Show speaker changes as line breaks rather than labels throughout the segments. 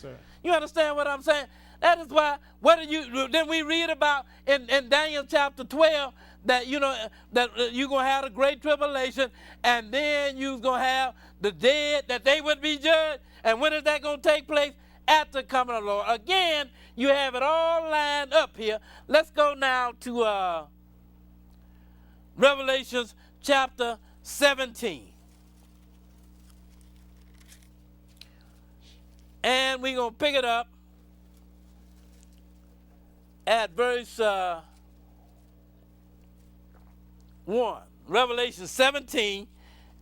sir.
You understand what I'm saying? That is why, then we read about in Daniel chapter 12 that, that you're going to have a great tribulation, and then you're going to have the dead, that they would be judged. And when is that going to take place? At the coming of the Lord. Again, you have it all lined up here. Let's go now to Revelations chapter 17. And we're going to pick it up at verse 1. Revelation 17,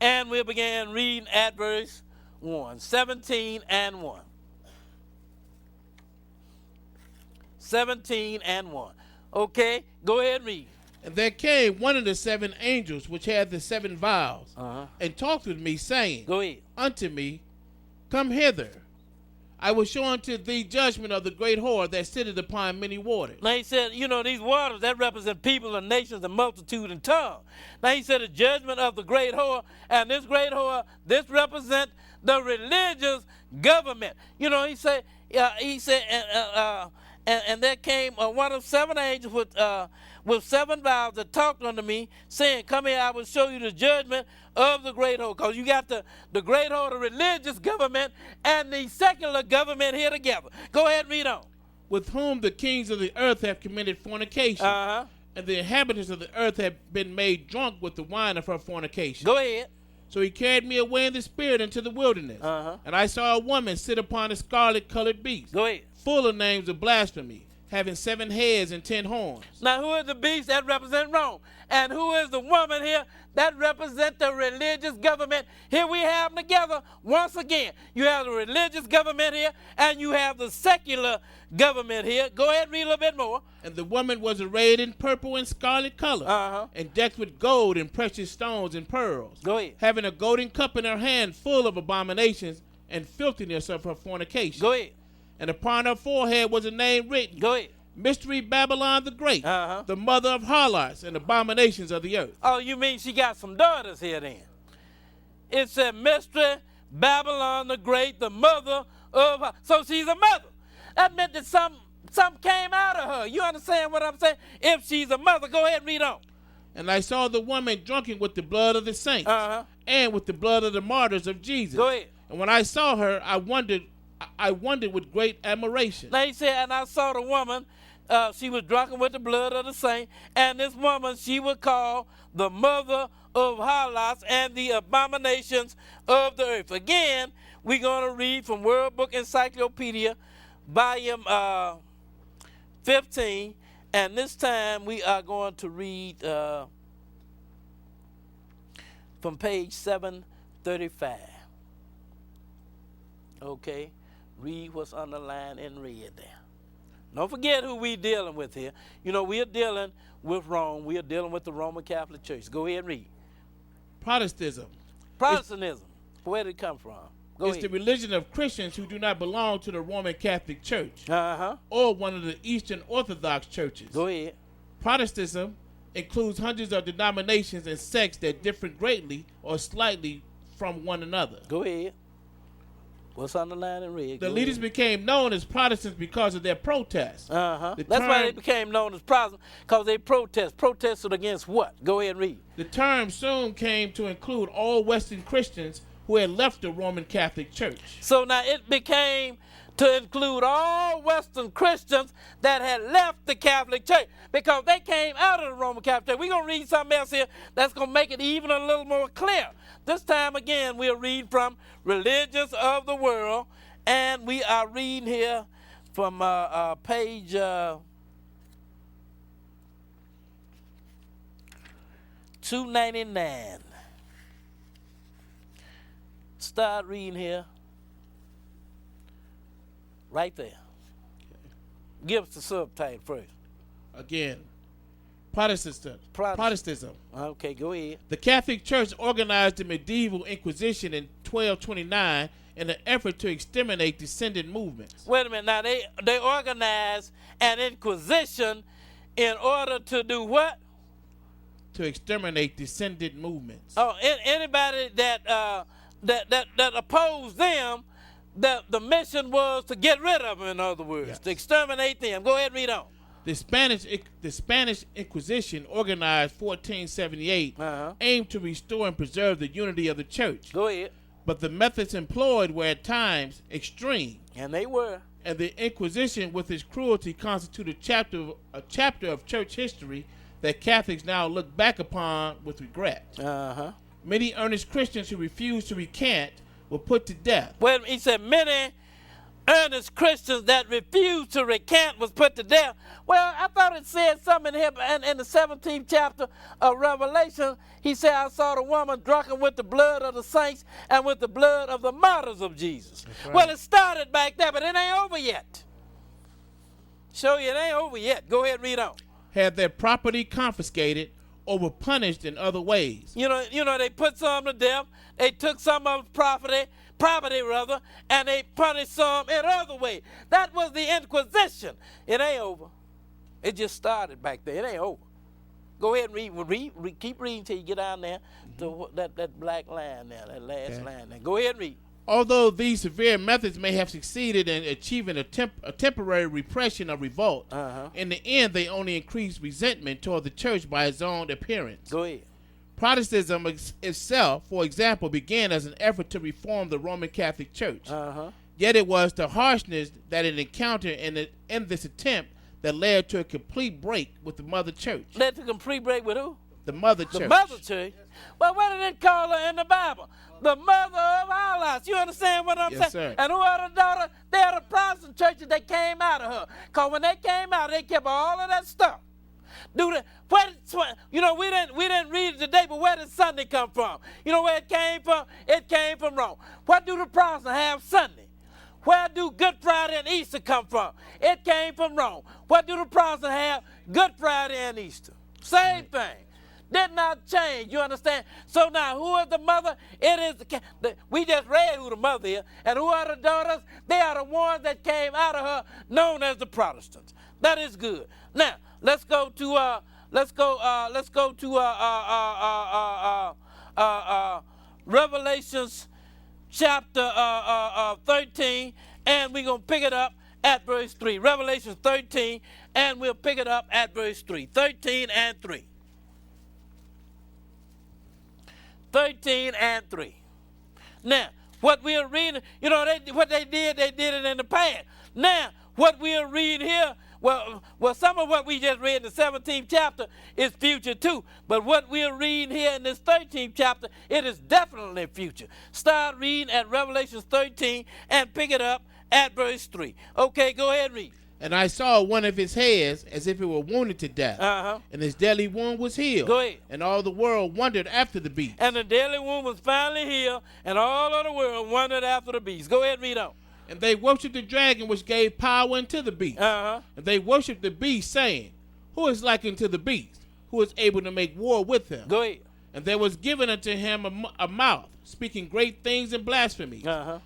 and we'll begin reading at verse 1. 17 and 1. 17 and 1. Okay, go ahead and read.
And there came one of the 7 angels which had the 7 vials, and talked with me, saying,
Go ahead.
Unto me, Come hither. I will show unto thee judgment of the great whore that sitteth upon many waters.
Now he said, these waters, that represent people and nations and multitude and tongue. Now he said the judgment of the great whore, and this great whore, this represents the religious government. He said, and there came one of 7 angels with 7 vials that talked unto me, saying, Come here, I will show you the judgment of the great whore. Because you got the great whore, the religious government, and the secular government here together. Go ahead and read on.
With whom the kings of the earth have committed fornication, and the inhabitants of the earth have been made drunk with the wine of her fornication.
Go ahead.
So he carried me away in the spirit into the wilderness, and I saw a woman sit upon a scarlet-colored beast,
Go ahead.
full of names of blasphemy, having 7 heads and 10 horns.
Now, who is the beast? That represents Rome. And who is the woman here? That represents the religious government. Here we have them together once again. You have the religious government here, and you have the secular government here. Go ahead and read a little bit more.
And the woman was arrayed in purple and scarlet color, and decked with gold and precious stones and pearls.
Go ahead.
Having a golden cup in her hand full of abominations and filthiness of her fornication.
Go ahead.
And upon her forehead was a name written,
Go ahead.
Mystery Babylon the Great, the mother of harlots and abominations of the earth.
Oh, you mean she got some daughters here then? It said Mystery Babylon the Great, the mother of... So she's a mother. That meant that some came out of her. You understand what I'm saying? If she's a mother, go ahead and read on.
And I saw the woman drunken with the blood of the saints, and with the blood of the martyrs of Jesus.
Go ahead.
And when I saw her, I wondered with great admiration.
Now he said, and I saw the woman, she was drunken with the blood of the saints, and this woman she was called the mother of harlots and the abominations of the earth. Again, we're going to read from World Book Encyclopedia, volume 15, and this time we are going to read from page 735. Okay, read what's underlined in red there. Don't forget who we're dealing with here. We are dealing with Rome. We are dealing with the Roman Catholic Church. Go ahead and read.
Protestantism.
Protestantism. Where did it come from? Go
It's
ahead.
the religion of Christians who do not belong to the Roman Catholic Church or one of the Eastern Orthodox churches.
Go ahead.
Protestantism includes hundreds of denominations and sects that differ greatly or slightly from one another.
Go ahead. What's underlined in red?
The leaders became known as Protestants because of their protests.
That's why they became known as Protestants, because they protested against what? Go ahead and read.
The term soon came to include all Western Christians who had left the Roman Catholic Church.
So now it became to include all Western Christians that had left the Catholic Church, because they came out of the Roman Catholic Church. We're going to read something else here that's going to make it even a little more clear. This time again, we'll read from Religions of the World, and we are reading here from page 299. Start reading here. Right there. Give us the subtitle first.
Again, Protestantism.
Okay, go ahead.
The Catholic Church organized the medieval Inquisition in 1229 in an effort to exterminate descendant movements.
Wait a minute. Now, they organized an Inquisition in order to do what?
To exterminate descendant movements.
Oh, anybody that opposed them, the mission was to get rid of them, in other words,
Yes.
to exterminate them. Go ahead and read on.
The Spanish Inquisition, organized 1478, aimed to restore and preserve the unity of the church.
Go ahead.
But the methods employed were at times extreme.
And they were.
And the Inquisition, with its cruelty, constituted a chapter of church history that Catholics now look back upon with regret. Many earnest Christians who refused to recant were put to death.
Well, he said many earnest Christians that refused to recant was put to death. Well, I thought it said something here in the 17th chapter of Revelation. He said, I saw the woman drunken with the blood of the saints and with the blood of the martyrs of Jesus. Right. Well, it started back there, but it ain't over yet. Show you it ain't over yet. Go ahead and read on.
Had their property confiscated or were punished in other ways.
You know, they put some to death. They took some of property, and they punished some in other ways. That was the Inquisition. It ain't over. It just started back there. It ain't over. Go ahead and read. Keep reading till you get down there to that black line there, that last line there. Go ahead and read.
Although these severe methods may have succeeded in achieving a temporary repression of revolt, in the end they only increased resentment toward the church by its own appearance.
Go ahead.
Protestantism itself, for example, began as an effort to reform the Roman Catholic Church. Yet it was the harshness that it encountered in this attempt that led to a complete break with the Mother Church.
Led to a complete break with who?
The Mother Church.
The Mother Church? Well, what did it call her in the Bible? The mother of our lives. You understand what I'm saying?
Sir.
And who are the daughter? They are the Protestant churches that came out of her. Because when they came out, they kept all of that stuff. We didn't read it today, but where did Sunday come from? You know where it came from? It came from Rome. What do the Protestants have Sunday? Where do Good Friday and Easter come from? It came from Rome. What do the Protestants have? Good Friday and Easter. Same thing. Did not change, you understand? So now, who is the mother? It is we just read who the mother is. And who are the daughters? They are the ones that came out of her, known as the Protestants. That is good. Now, let's go to Revelations chapter 13, and we're going to pick it up at verse 3. Revelation 13, and we'll pick it up at verse 3. 13 and 3. 13 and 3. Now, what we are reading, what they did it in the past. Now, what we are reading here, well, some of what we just read in the 17th chapter is future too. But what we are reading here in this 13th chapter, it is definitely future. Start reading at Revelation 13 and pick it up at verse 3. Okay, go ahead and read.
And I saw one of his heads as if it were wounded to death. And his deadly wound was healed.
Go ahead.
And all the world wondered after the beast.
And the deadly wound was finally healed, and all of the world wondered after the beast. Go ahead and read on.
And they worshipped the dragon, which gave power unto the beast. And they worshipped the beast, saying, Who is like unto the beast? Who is able to make war with him?
Go ahead.
And there was given unto him a mouth, speaking great things and blasphemy.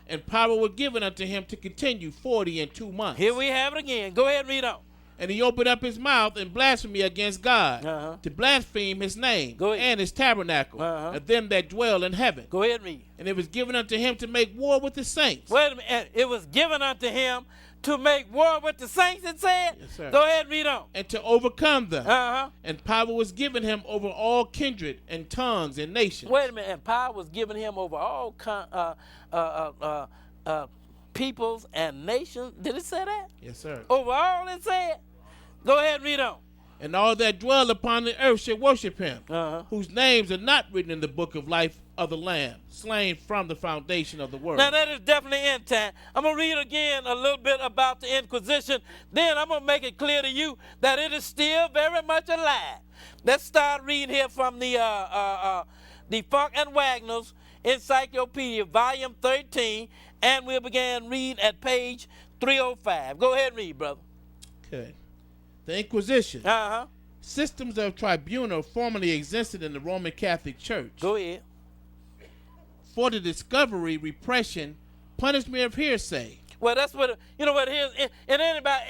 And power was given unto him to continue 42 months.
Here we have it again. Go ahead and read on.
And he opened up his mouth in blasphemy against God, to blaspheme his name and his tabernacle, and them that dwell in heaven.
Go ahead and read.
And it was given unto him to make war with the saints.
Wait a minute. It was given unto him to make war with the saints, it said?
Yes, sir.
Go ahead and read on.
And to overcome them. And power was given him over all kindred and tongues and nations.
Wait a minute. And power was given him over all peoples and nations. Did it say that?
Yes, sir.
Over all it said? Go ahead and read on.
And all that dwell upon the earth shall worship him, whose names are not written in the book of life of the Lamb, slain from the foundation of the world.
Now that is definitely end time. I'm going to read again a little bit about the Inquisition. Then I'm going to make it clear to you that it is still very much alive. Let's start reading here from the Funk and Wagner's Encyclopedia, Volume 13, and we'll begin reading at page 305. Go ahead and read, brother.
Okay. The Inquisition. Systems of tribunal formerly existed in the Roman Catholic Church.
Go ahead.
For the discovery, repression, punishment of hearsay.
Well, that's what, what it is. And anybody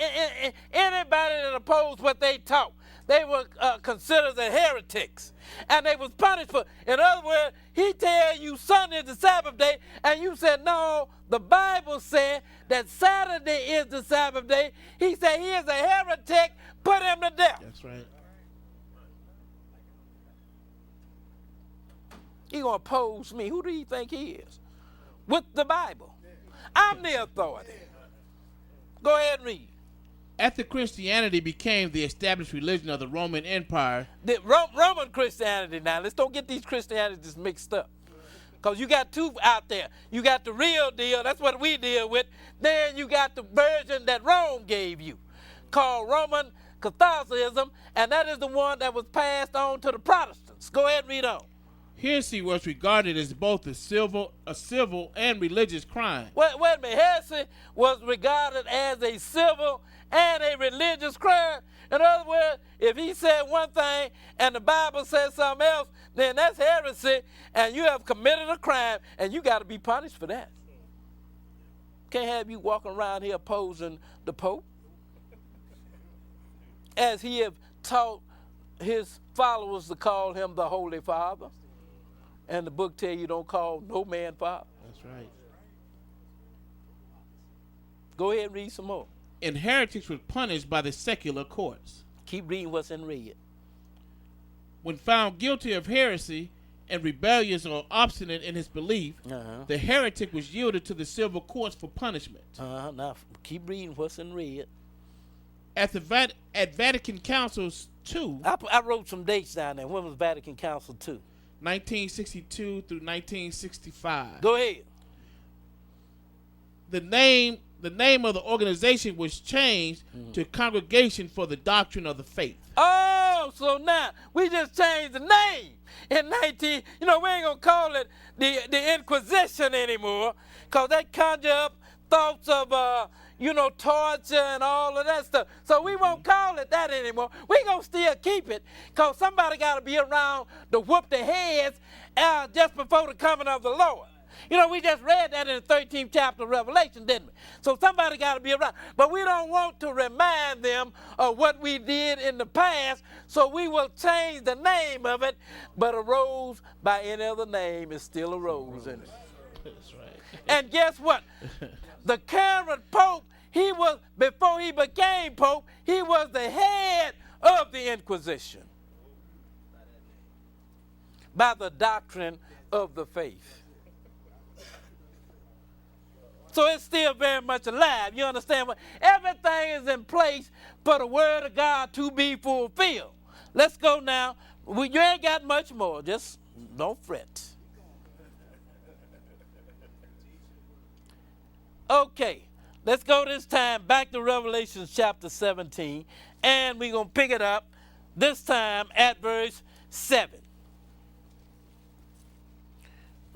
that opposed what they taught, they were considered as heretics. And they was punished for, in other words, he tell you Sunday is the Sabbath day, and you said, no, the Bible said that Saturday is the Sabbath day. He said he is a heretic, put him to death.
That's right.
He gonna oppose me. Who do you think he is? With the Bible. I'm the authority. Go ahead and read.
After Christianity became the established religion of the Roman Empire,
The Roman Christianity now, let's don't get these Christianities mixed up. Because you got two out there. You got the real deal, that's what we deal with. Then you got the version that Rome gave you, called Roman Catholicism, and that is the one that was passed on to the Protestants. Go ahead and read on.
heresy was regarded as both a civil and religious crime.
Wait a minute. Heresy was regarded as a civil and a religious crime. In other words, if he said one thing and the Bible says something else, then that's heresy, and you have committed a crime, and you got to be punished for that. Can't have you walking around here opposing the Pope, as he have taught his followers to call him the Holy Father. And the book tell you don't call no man father.
That's right.
Go ahead and read some more.
And heretics were punished by the secular courts.
Keep reading what's in red.
When found guilty of heresy and rebellious or obstinate in his belief, the heretic was yielded to the civil courts for punishment.
Now keep reading what's in red.
At Vatican Councils II,
I wrote some dates down there. When was Vatican Council II?
1962 through 1965.
Go ahead.
The name of the organization was changed to Congregation for the Doctrine of the Faith.
Oh, so now we just changed the name in 19. We ain't gonna call it the Inquisition anymore, cause that conjure up thoughts of torture and all of that stuff. So we won't call it that anymore. We gonna still keep it, cause somebody gotta be around to whoop their heads just before the coming of the Lord. We just read that in the 13th chapter of Revelation, didn't we? So somebody got to be around. But we don't want to remind them of what we did in the past, so we will change the name of it. But a rose by any other name is still a rose, isn't it?
That's right.
And guess what? The current Pope, before he became Pope, he was the head of the Inquisition by the doctrine of the faith. So it's still very much alive. You understand what? Everything is in place for the word of God to be fulfilled. Let's go now. You ain't got much more. Just don't fret. Okay. Let's go this time back to Revelation chapter 17. And we're going to pick it up this time at verse 7.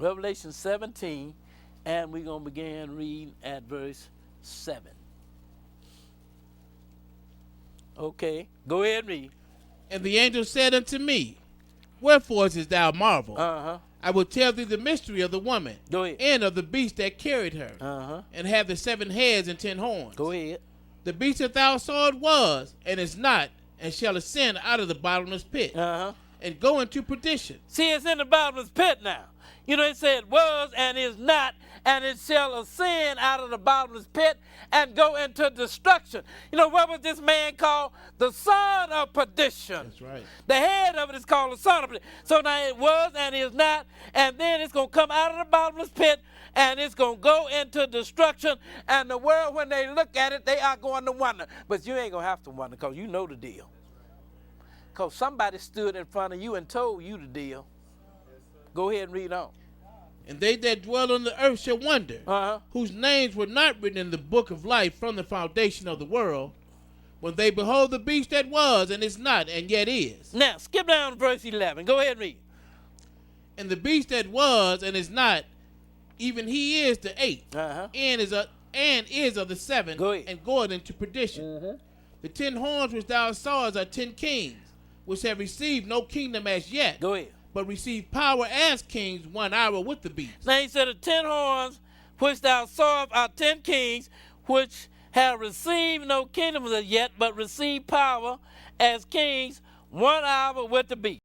Revelation 17. And we're going to begin reading at verse 7. Okay, go ahead and read.
And the angel said unto me, wherefore dost thou marvel? I will tell thee the mystery of the woman, and of the beast that carried her, and have the 7 heads and 10 horns.
Go ahead.
The beast that thou sawest was, and is not, and shall ascend out of the bottomless pit, and go into perdition.
See, it's in the bottomless pit now. It said was and is not, and it shall ascend out of the bottomless pit and go into destruction. What was this man called? The son of perdition.
That's right.
The head of it is called the son of perdition. So now it was and is not, and then it's going to come out of the bottomless pit, and it's going to go into destruction, and the world, when they look at it, they are going to wonder. But you ain't going to have to wonder, because you know the deal. Because somebody stood in front of you and told you the deal. Go ahead and read on.
And they that dwell on the earth shall wonder, whose names were not written in the book of life from the foundation of the world, when they behold the beast that was and is not and yet is.
Now, skip down to verse 11. Go ahead and read.
And the beast that was and is not, even he is the 8th, and is of the 7th, and goeth into perdition. The 10 horns which thou sawest are 10 kings, which have received no kingdom as yet.
Go ahead.
But receive power as kings 1 hour with the beast.
Now he said, the 10 horns which thou sawest are 10 kings, which have received no kingdom as yet, but receive power as kings 1 hour with the beat.